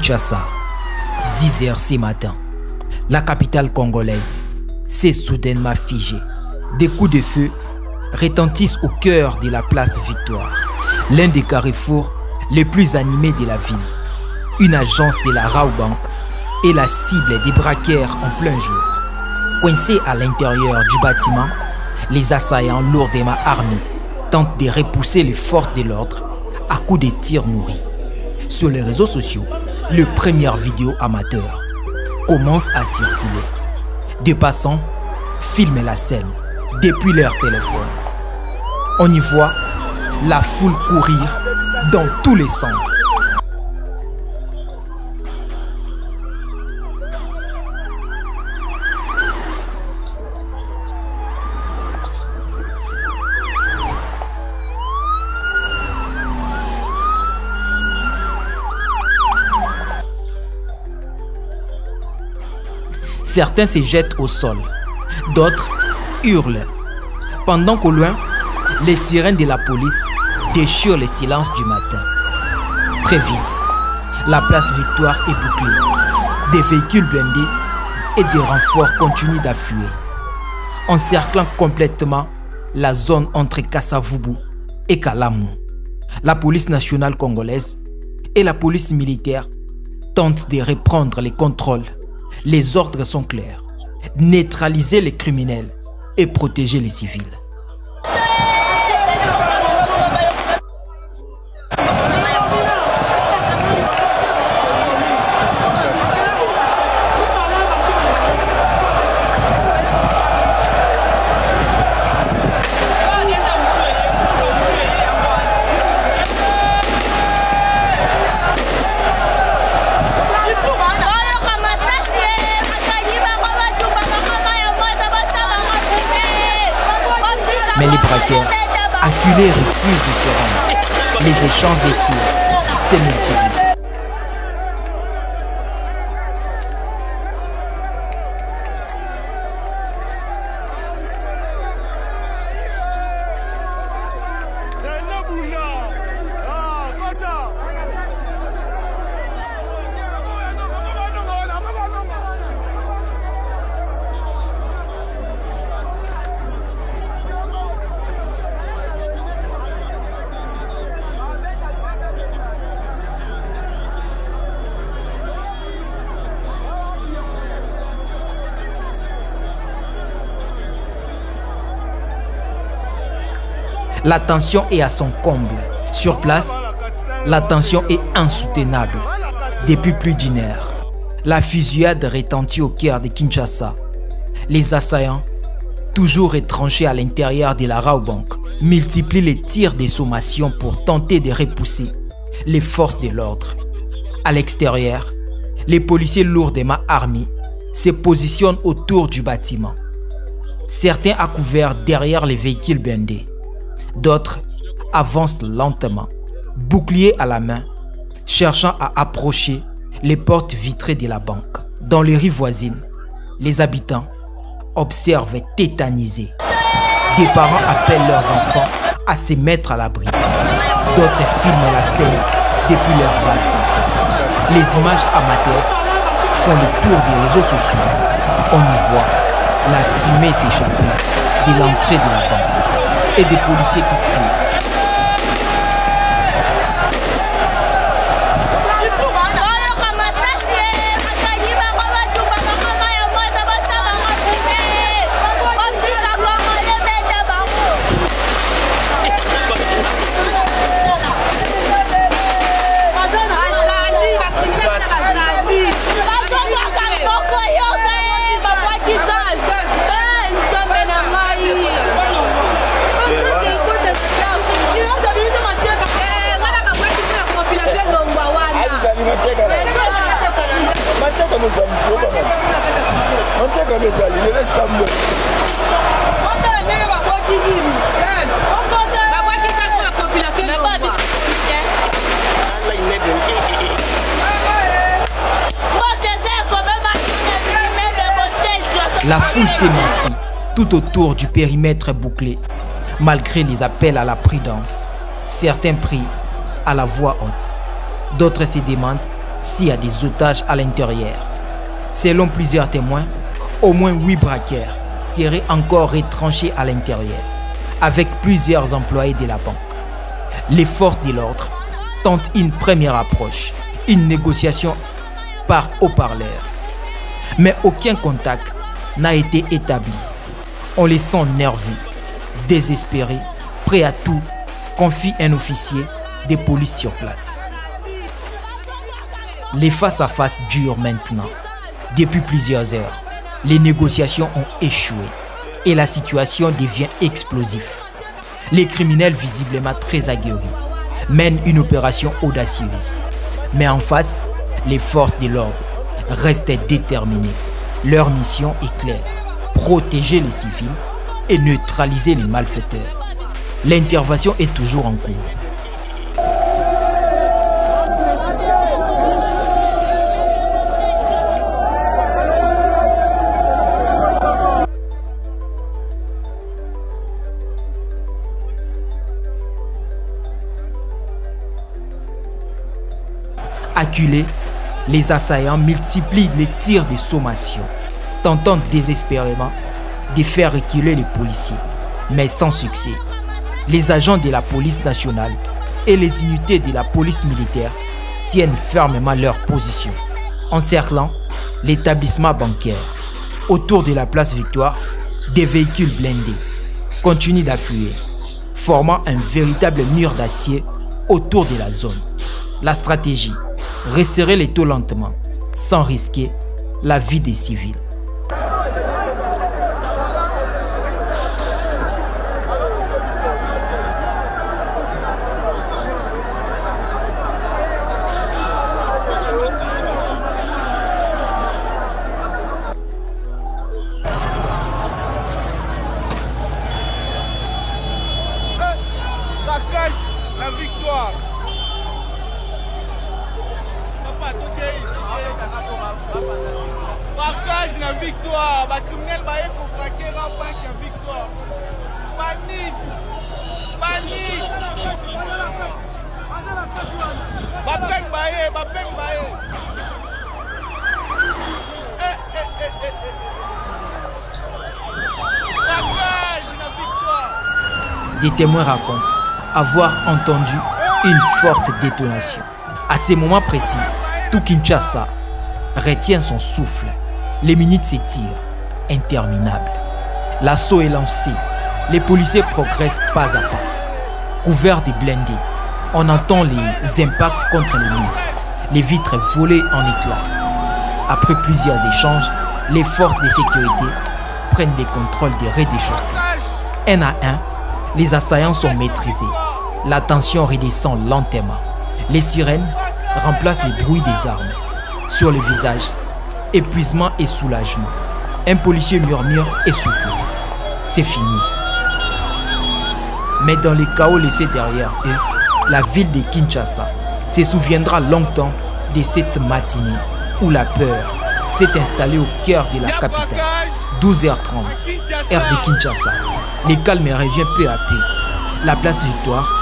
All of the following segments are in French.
Kinshasa, 10 h ce matin, la capitale congolaise s'est soudainement figée. Des coups de feu retentissent au cœur de la place Victoire, l'un des carrefours les plus animés de la ville. Une agence de la Rawbank est la cible des braqueurs en plein jour. Coincés à l'intérieur du bâtiment, les assaillants lourdement armés tentent de repousser les forces de l'ordre à coups de tirs nourris. Sur les réseaux sociaux, les premières vidéos amateurs commencent à circuler. Des passants filment la scène depuis leur téléphone. On y voit la foule courir dans tous les sens. Certains se jettent au sol, d'autres hurlent, pendant qu'au loin, les sirènes de la police déchirent le silence du matin. Très vite, la place Victoire est bouclée. Des véhicules blindés et des renforts continuent d'affluer, encerclant complètement la zone entre Kassavubu et Kalamu. La police nationale congolaise et la police militaire tentent de reprendre les contrôles. Les ordres sont clairs: neutraliser les criminels et protéger les civils. Mais les braqueurs, acculés, refusent de se rendre. Les échanges de tirs se multiplient. La tension est à son comble. Sur place, la tension est insoutenable. Depuis plus d'une heure, la fusillade retentit au cœur de Kinshasa. Les assaillants, toujours retranchés à l'intérieur de la Rawbank, multiplient les tirs de sommation pour tenter de repousser les forces de l'ordre. À l'extérieur, les policiers lourdement armés se positionnent autour du bâtiment. Certains accouverts derrière les véhicules blindés. D'autres avancent lentement, bouclier à la main, cherchant à approcher les portes vitrées de la banque. Dans les rues voisines, les habitants observent tétanisés. Des parents appellent leurs enfants à se mettre à l'abri. D'autres filment la scène depuis leur balcon. Les images amateurs font le tour des réseaux sociaux. On y voit la fumée s'échapper de l'entrée de la banque et des policiers qui crient. La foule s'est massée tout autour du périmètre bouclé. Malgré les appels à la prudence, certains prient à la voix haute. D'autres se demandent s'il y a des otages à l'intérieur. Selon plusieurs témoins, au moins 8 braqueurs seraient encore retranchés à l'intérieur, avec plusieurs employés de la banque. Les forces de l'ordre tentent une première approche, une négociation par haut-parleur. Mais aucun contact n'a été établi. On les sent nerveux, désespérés, prêts à tout, confie un officier de police sur place. Les face-à-face durent maintenant. Depuis plusieurs heures, les négociations ont échoué et la situation devient explosive. Les criminels, visiblement très aguerris, mènent une opération audacieuse. Mais en face, les forces de l'ordre restent déterminées. Leur mission est claire: protéger les civils et neutraliser les malfaiteurs. L'intervention est toujours en cours. Acculés, les assaillants multiplient les tirs de sommation, tentant désespérément de faire reculer les policiers, mais sans succès. Les agents de la police nationale et les unités de la police militaire tiennent fermement leur position, encerclant l'établissement bancaire. Autour de la place Victoire, des véhicules blindés continuent d'affluer, formant un véritable mur d'acier autour de la zone. La stratégie: resserrer les taux lentement, sans risquer la vie des civils. La victoire. Partage la victoire. Les criminels vont braquer la banque la victoire. Panique. Panique. Bapeng Baye. Partage la victoire. Des témoins racontent avoir entendu une forte détonation. À ces moments précis, tout Kinshasa retient son souffle. Les minutes s'étirent, interminables. L'assaut est lancé. Les policiers progressent pas à pas. Couverts de blindés, on entend les impacts contre les murs, les vitres volées en éclats. Après plusieurs échanges, les forces de sécurité prennent des contrôles des rez-de-chaussée. Un à un, les assaillants sont maîtrisés. La tension redescend lentement. Les sirènes remplacent les bruits des armes. Sur les visages, épuisement et soulagement. Un policier murmure essoufflé: c'est fini. Mais dans les chaos laissés derrière eux, la ville de Kinshasa se souviendra longtemps de cette matinée où la peur s'est installée au cœur de la capitale. 12h30, heure de Kinshasa. Le calme revient peu à peu. La place Victoire,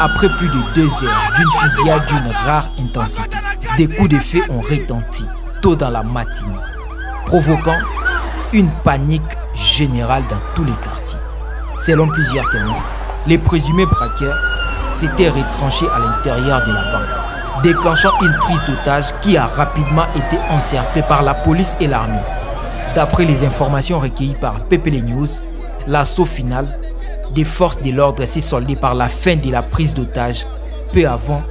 après plus de 2 heures d'une fusillade d'une rare intensité, des coups de feu ont retenti tôt dans la matinée, provoquant une panique générale dans tous les quartiers. Selon plusieurs témoins, les présumés braqueurs s'étaient retranchés à l'intérieur de la banque, déclenchant une prise d'otage qui a rapidement été encerclée par la police et l'armée. D'après les informations recueillies par PPL News, l'assaut final des forces de l'ordre s'est soldé par la fin de la prise d'otage peu avant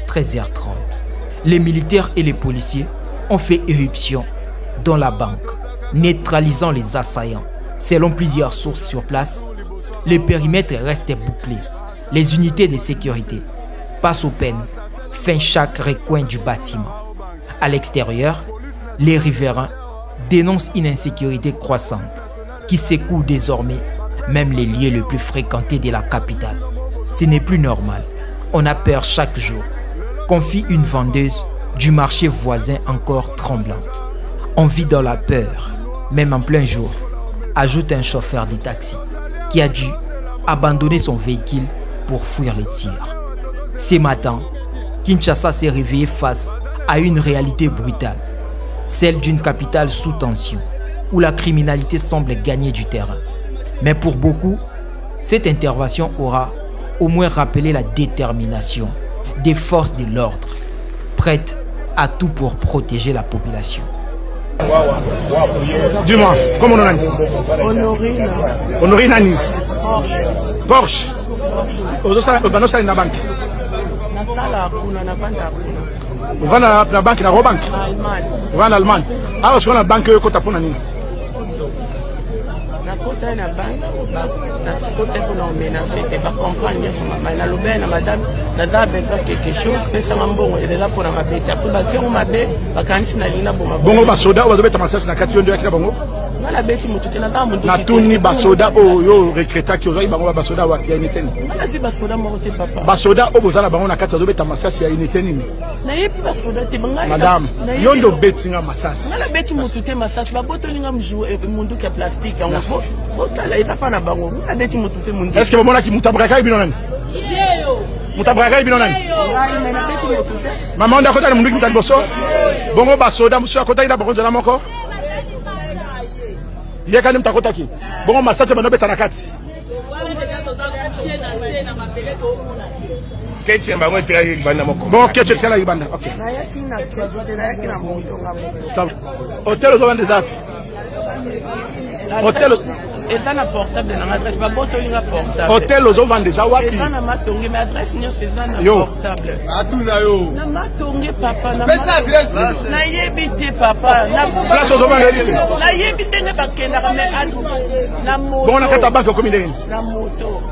13h30. Les militaires et les policiers ont fait éruption dans la banque, neutralisant les assaillants. Selon plusieurs sources sur place, le périmètre reste bouclé. Les unités de sécurité passent au peine, fin chaque recoin du bâtiment. À l'extérieur, les riverains dénoncent une insécurité croissante qui secoue désormais même les lieux les plus fréquentés de la capitale. Ce n'est plus normal. On a peur chaque jour, confie une vendeuse du marché voisin encore tremblante. On vit dans la peur, même en plein jour, ajoute un chauffeur de taxi qui a dû abandonner son véhicule pour fuir les tirs. Ce matin, Kinshasa s'est réveillé face à une réalité brutale, celle d'une capitale sous tension, où la criminalité semble gagner du terrain. Mais pour beaucoup, cette intervention aura au moins rappelé la détermination des forces de l'ordre, prêtes à tout pour protéger la population. Dis-moi, comment on a dit? Honorine. Honorine Nani? Porsche. Porsche. Na banque. Vous vendez la banque, la banque? Vous vendez l'Allemagne. Alors, je vais la banque, je vais la banque. Nakota na banque, nakota kuna omena fete ba campagne sur ma na lobe na madame na dabe quelque chose c'est ça mbongo et là pour na mabete après ba zéro mabe ba kanisi na lina boma bongo ba soda ozo beta masasi na kati yondo yakila bongo na beti mutu tena ba mutu na tuni ba soda oyo recruta ki ozo bango ba soda wa ya initeni na zi ba soda mo te papa ba soda ozo na bango na kati ozo beta masasi ya initeni na yepi ba soda te bangai madame yondo beti nga masasi na beti mutu te masasi ba boto linga mjou mundu ka plastique en Otala ita pa na bango. Abeti mutu te mundu. Est-ce que mona ki mutabraka ibino nani? Mutabraka ibino nani? Maman nda kota na mundu ki mutaliboso. Bongo ba soda musu akota ida bongo na moko. Yeka ni mtakota ki. Bongo masache bano beta na kati. Kechi mbango tira ibanda moko. Bongo kechi tsala ibanda. OK. Na yaki na kechi na yaki na mundu ngamo. Ça. Hôtel aux ventes des actes. Hôtel et dans la portable dans l'adresse ba boto linga portable hôtel aux ventes déjà wapi dans la matonge mais adresse nyo c'est dans la portable atuna yo na matonge papa na mais adresse na yebite papa na place aux ventes na yebite ne bakenda mais adu na moto bon on a fait ta banque comme il est na moto